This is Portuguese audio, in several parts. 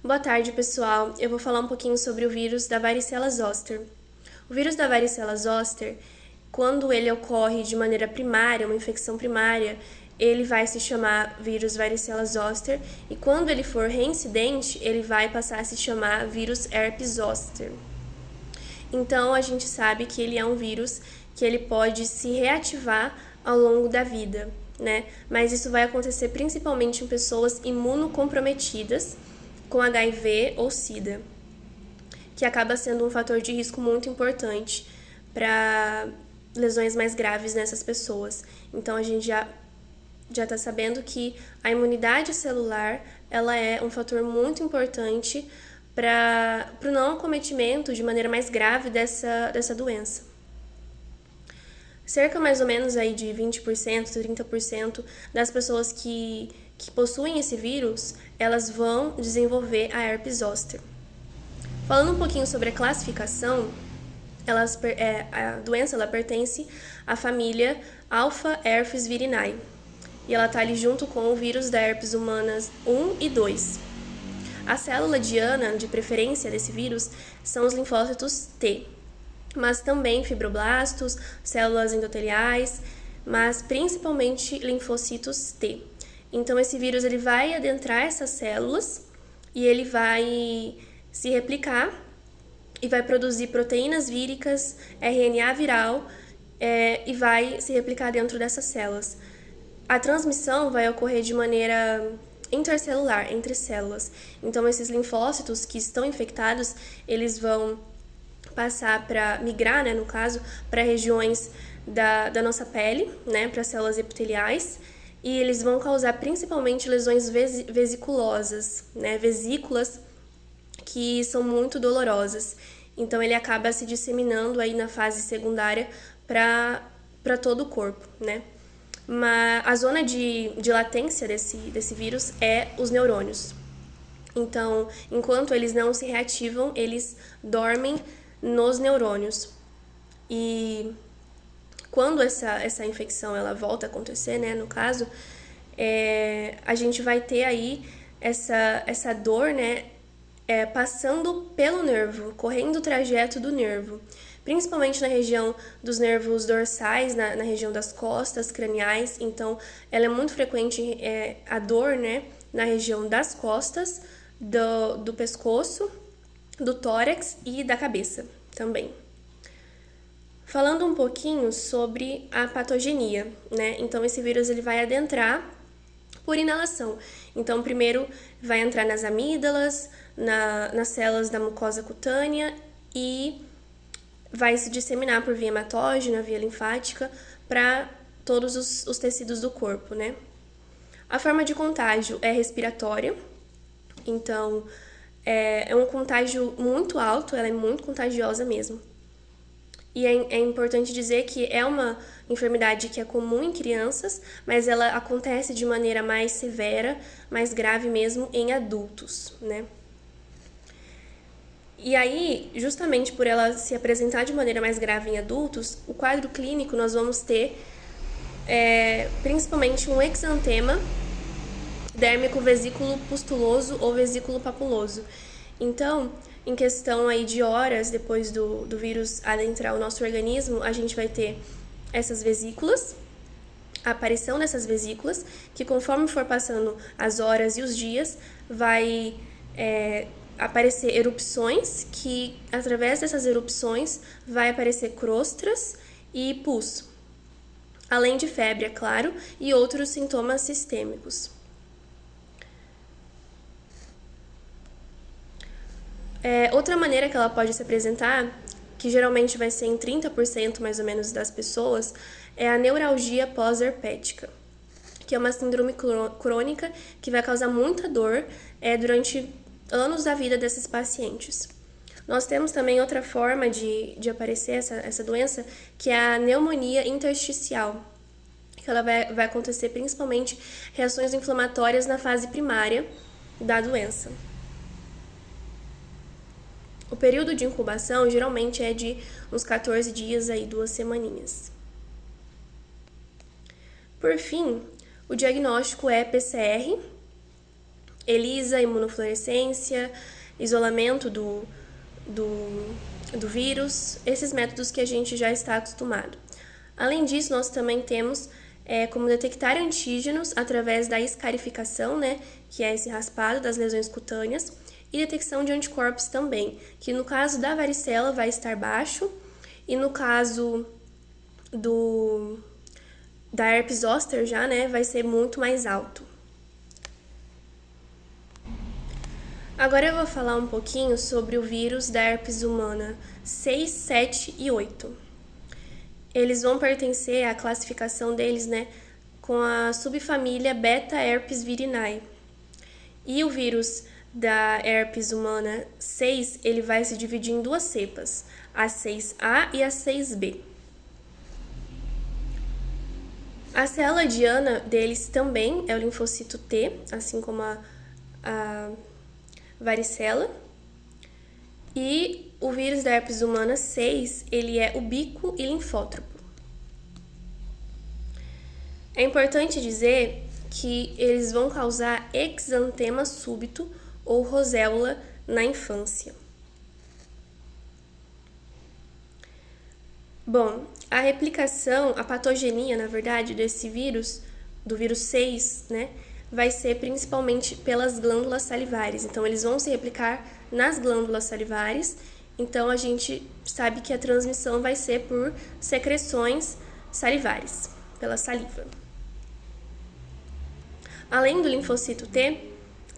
Boa tarde, pessoal. Eu vou falar um pouquinho sobre o vírus da varicela zoster. O vírus da varicela zoster, quando ele ocorre de maneira primária, uma infecção primária, ele vai se chamar vírus varicela zoster, e quando ele for reincidente, ele vai passar a se chamar vírus herpes zoster. Então, a gente sabe que ele é um vírus que ele pode se reativar ao longo da vida, né? Mas isso vai acontecer principalmente em pessoas imunocomprometidas, com HIV ou SIDA, que acaba sendo um fator de risco muito importante para lesões mais graves nessas pessoas. Então, a gente já está sabendo que a imunidade celular ela é um fator muito importante para o não acometimento de maneira mais grave dessa doença. Cerca mais ou menos aí de 20%, 30% das pessoas que possuem esse vírus, elas vão desenvolver a herpes zoster. Falando um pouquinho sobre a classificação, a doença ela pertence à família Alpha Herpes virinae, e ela está ali junto com o vírus da herpes humanas 1 e 2. A célula diana de preferência desse vírus são os linfócitos T, mas também fibroblastos, células endoteliais, mas principalmente linfócitos T. Então, esse vírus ele vai adentrar essas células e ele vai se replicar e vai produzir proteínas víricas, RNA viral e vai se replicar dentro dessas células. A transmissão vai ocorrer de maneira intercelular, entre células. Então, esses linfócitos que estão infectados, eles vão passar para migrar, né, no caso, para regiões da nossa pele, né, para células epiteliais, e eles vão causar principalmente lesões vesiculosas, né, vesículas que são muito dolorosas. Então, ele acaba se disseminando aí na fase secundária para todo o corpo, né. Mas a zona de latência desse vírus é os neurônios. Então, enquanto eles não se reativam, eles dormem nos neurônios. E quando essa infecção ela volta a acontecer, né, no caso, a gente vai ter aí essa dor, né, passando pelo nervo, correndo o trajeto do nervo, principalmente na região dos nervos dorsais, na região das costas craniais. Então, ela é muito frequente, a dor, né, na região das costas, do pescoço, do tórax e da cabeça também. Falando um pouquinho sobre a patogenia, né? Então, esse vírus ele vai adentrar por inalação. Então, primeiro vai entrar nas amígdalas, nas células da mucosa cutânea e vai se disseminar por via hematógena, via linfática, para todos os tecidos do corpo, né? A forma de contágio é respiratória, então é um contágio muito alto, ela é muito contagiosa mesmo. E é importante dizer que é uma enfermidade que é comum em crianças, mas ela acontece de maneira mais severa, mais grave mesmo em adultos, né? E aí, justamente por ela se apresentar de maneira mais grave em adultos, o quadro clínico nós vamos ter principalmente um exantema dérmico vesículo pustuloso ou vesículo papuloso. Então, em questão aí de horas depois do vírus adentrar o nosso organismo, a gente vai ter essas vesículas, a aparição dessas vesículas, que conforme for passando as horas e os dias, vai aparecer erupções, que através dessas erupções vai aparecer crostras e pus, além de febre, é claro, e outros sintomas sistêmicos. Outra maneira que ela pode se apresentar, que geralmente vai ser em 30% mais ou menos das pessoas, é a neuralgia pós-herpética, que é uma síndrome crônica que vai causar muita dor durante anos da vida desses pacientes. Nós temos também outra forma de aparecer essa doença, que é a pneumonia intersticial, que ela vai acontecer principalmente reações inflamatórias na fase primária da doença. O período de incubação geralmente é de uns 14 dias, aí 2 semaninhas. Por fim, o diagnóstico é PCR, ELISA, imunofluorescência, isolamento do vírus, esses métodos que a gente já está acostumado. Além disso, nós também temos como detectar antígenos através da escarificação, né, que é esse raspado das lesões cutâneas, e detecção de anticorpos também, que no caso da varicela vai estar baixo, e no caso da herpes zoster já, né, vai ser muito mais alto. Agora eu vou falar um pouquinho sobre o vírus da herpes humana 6, 7 e 8. Eles vão pertencer à classificação deles, né, com a subfamília Beta-herpes virinae. E o vírus da herpes humana 6, ele vai se dividir em duas cepas, a 6A e a 6B. A célula diana deles também é o linfocito T, assim como a varicela. E o vírus da herpes humana 6, ele é ubíquo e linfótropo. É importante dizer que eles vão causar exantema súbito ou roséola na infância. Bom, a replicação, a patogenia, na verdade, desse vírus, do vírus 6, né, vai ser principalmente pelas glândulas salivares. Então, eles vão se replicar nas glândulas salivares. Então, a gente sabe que a transmissão vai ser por secreções salivares, pela saliva. Além do linfocito T,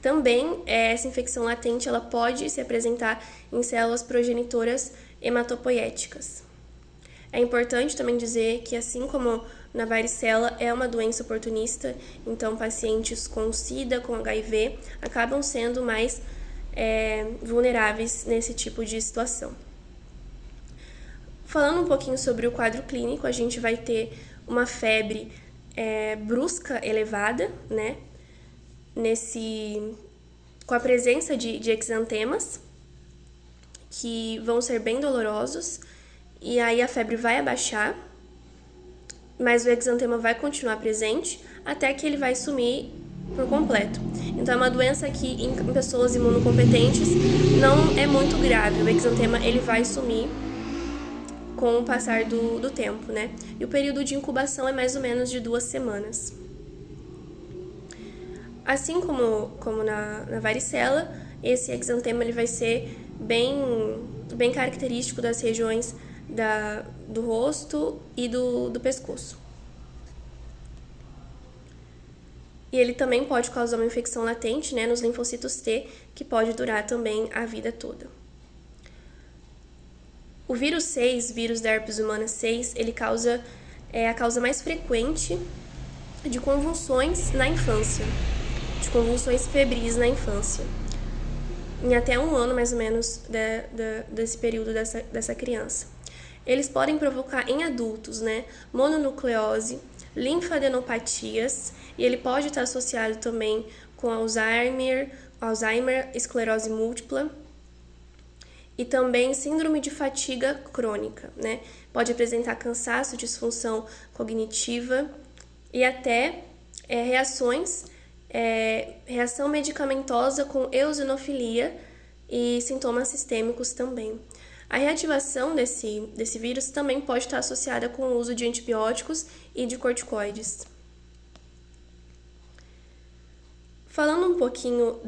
também essa infecção latente ela pode se apresentar em células progenitoras hematopoéticas. É importante também dizer que, assim como na varicela é uma doença oportunista, então pacientes com SIDA, com HIV, acabam sendo mais vulneráveis nesse tipo de situação. Falando um pouquinho sobre o quadro clínico, a gente vai ter uma febre brusca elevada, né? Com a presença de exantemas, que vão ser bem dolorosos, e aí a febre vai abaixar, mas o exantema vai continuar presente até que ele vai sumir por completo. Então é uma doença que em pessoas imunocompetentes não é muito grave, o exantema ele vai sumir com o passar do tempo, né? E o período de incubação é mais ou menos de 2 semanas. Assim como na varicela, esse exantema ele vai ser bem característico das regiões do rosto e do pescoço. E ele também pode causar uma infecção latente, né, nos linfocitos T, que pode durar também a vida toda. O vírus 6, vírus da herpes humana 6, ele é a causa mais frequente de convulsões na infância, de convulsões febris na infância, em até 1 ano mais ou menos desse período dessa criança. Eles podem provocar em adultos, né, mononucleose, linfadenopatias, e ele pode estar associado também com Alzheimer, esclerose múltipla, e também síndrome de fadiga crônica, né? Pode apresentar cansaço, disfunção cognitiva e até reação medicamentosa com eosinofilia e sintomas sistêmicos também. A reativação desse vírus também pode estar associada com o uso de antibióticos e de corticoides. Falando um pouquinho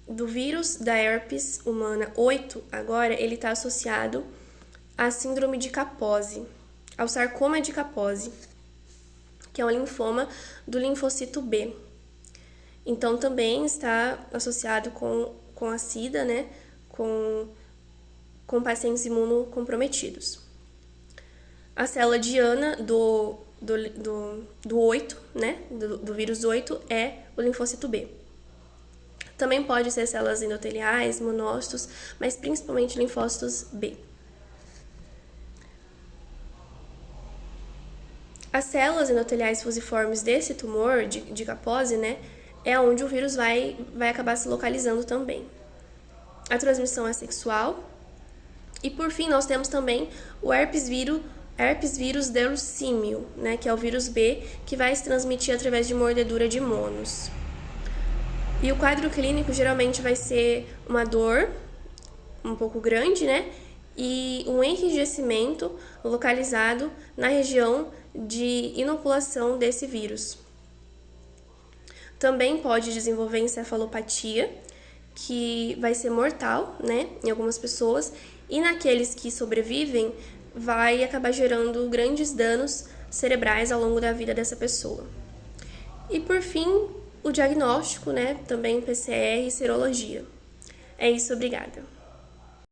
do vírus da herpes humana 8, agora ele está associado à síndrome de Kaposi, ao sarcoma de Kaposi, que é um linfoma do linfocito B. Então também está associado com a SIDA, né, com pacientes imunocomprometidos. A célula diana do 8, né, do vírus 8, é o linfocito B. Também pode ser células endoteliais, monócitos, mas principalmente linfócitos B. As células endoteliais fusiformes desse tumor de Kaposi, né, é onde o vírus vai acabar se localizando também. A transmissão é sexual. E por fim, nós temos também o herpes vírus derussímio, né, que é o vírus B, que vai se transmitir através de mordedura de monos. E o quadro clínico geralmente vai ser uma dor um pouco grande, né? E um enrijecimento localizado na região de inoculação desse vírus. Também pode desenvolver encefalopatia, que vai ser mortal, né, em algumas pessoas, e naqueles que sobrevivem, vai acabar gerando grandes danos cerebrais ao longo da vida dessa pessoa. E por fim, o diagnóstico, né, também PCR e serologia. É isso, obrigada.